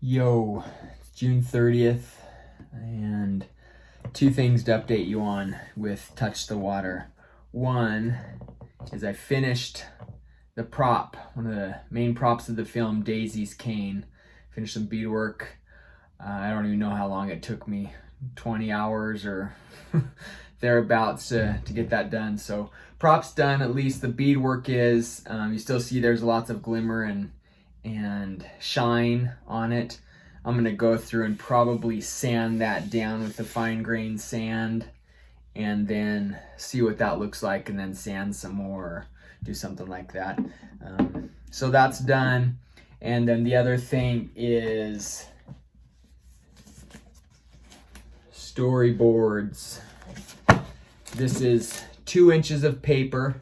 Yo, it's June 30th, and two things to update you on with Touch the Water. One is I finished the prop, one of the main props of the film, Daisy's cane. Finished some beadwork. I don't even know how long it took me, 20 hours or thereabouts to get that done. So prop's done, at least the beadwork is. You still see there's lots of glimmer and shine on it. I'm gonna go through and probably sand that down with the fine grained sand and then see what that looks like, and then sand some more, do something like that. So that's done. And then the other thing is storyboards. This is 2 inches of paper,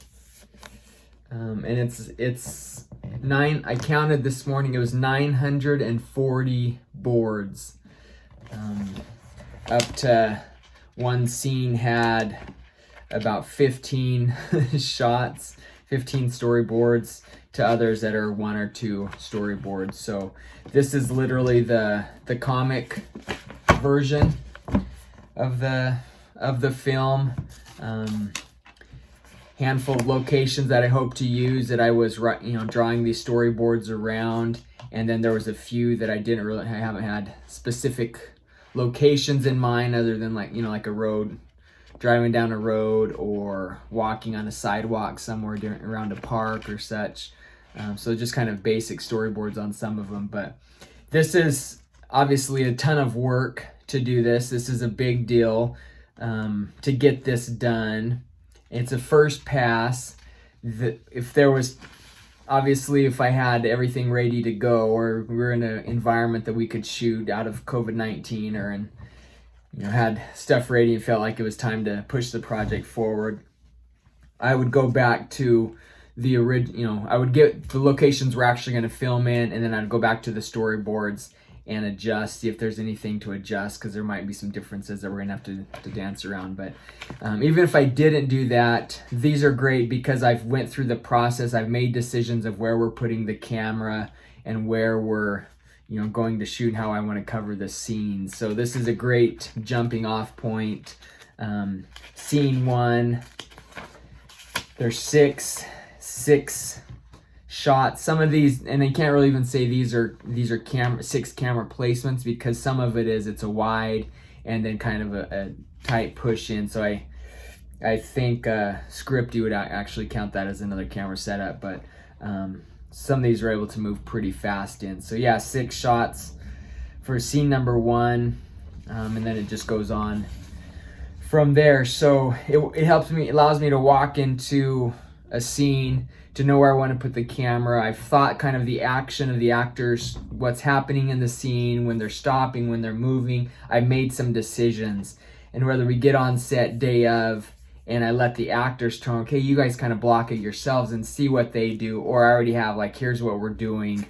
and it's I counted this morning, it was 940 boards. Up to one scene had about 15 shots, 15 storyboards, to others that are 1 or 2 storyboards. So this is literally the comic version of the film. Handful of locations that I hope to use that I was drawing these storyboards around, and then there was a few that I haven't had specific locations in mind, other than like a road, driving down a road or walking on a sidewalk somewhere around a park or such. So just kind of basic storyboards on some of them, but this is obviously a ton of work to do this. This is a big deal to get this done. It's a first pass. If I had everything ready to go, or we were in an environment that we could shoot out of COVID-19, or had stuff ready and felt like it was time to push the project forward, I would go back to the original. I would get the locations we're actually going to film in, and then I'd go back to the storyboards and adjust, see if there's anything to adjust, because there might be some differences that we're gonna have to dance around. But even if I didn't do that, these are great because I've went through the process. I've made decisions of where we're putting the camera and where we're going to shoot, how I want to cover the scenes. So this is a great jumping off point. Scene 1, there's six shots. Some of these, and I can't really even say these are 6 camera placements, because some of it's a wide and then kind of a tight push in. So I think script, you would actually count that as another camera setup, but some of these are able to move pretty fast in. So yeah, 6 shots for scene number 1, and then it just goes on from there. So it helps me, it allows me to walk into a scene, to know where I want to put the camera. I've thought kind of the action of the actors, what's happening in the scene, when they're stopping, when they're moving. I made some decisions, and whether we get on set day of and I let the actors turn, okay, you guys kind of block it yourselves and see what they do, or I already have, like, here's what we're doing.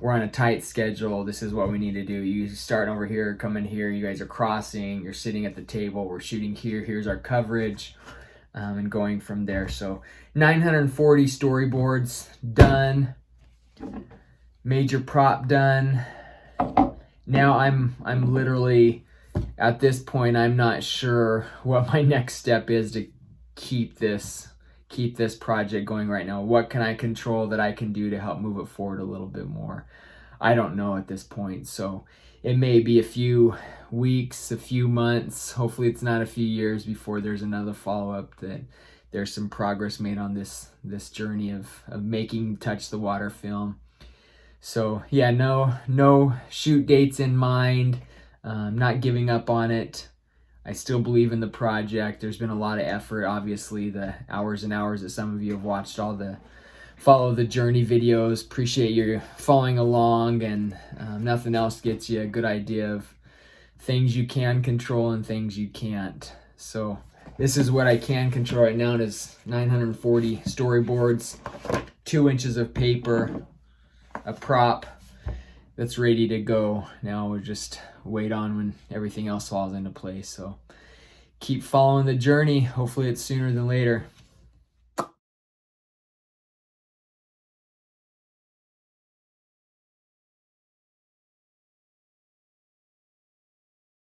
We're on a tight schedule. This is what we need to do. You start over here, come in here. You guys are crossing. You're sitting at the table. We're shooting here. Here's our coverage. And going from there. So 940 storyboards done, major prop done. Now I'm literally at this point, I'm not sure what my next step is to keep this project going right now. What can I control that I can do to help move it forward a little bit more? I don't know at this point. So it may be a few weeks, a few months. Hopefully it's not a few years before there's another follow-up, that there's some progress made on this journey of making Touch the Water film. So yeah, no shoot dates in mind. Not giving up on it. I still believe in the project. There's been a lot of effort. Obviously, the hours and hours that some of you have watched all the Follow the Journey videos. Appreciate you following along, and nothing else gets you a good idea of things you can control and things you can't. So this is what I can control right now. It is 940 storyboards, 2 inches of paper, a prop that's ready to go. Now we'll just wait on when everything else falls into place. So keep following the journey. Hopefully it's sooner than later.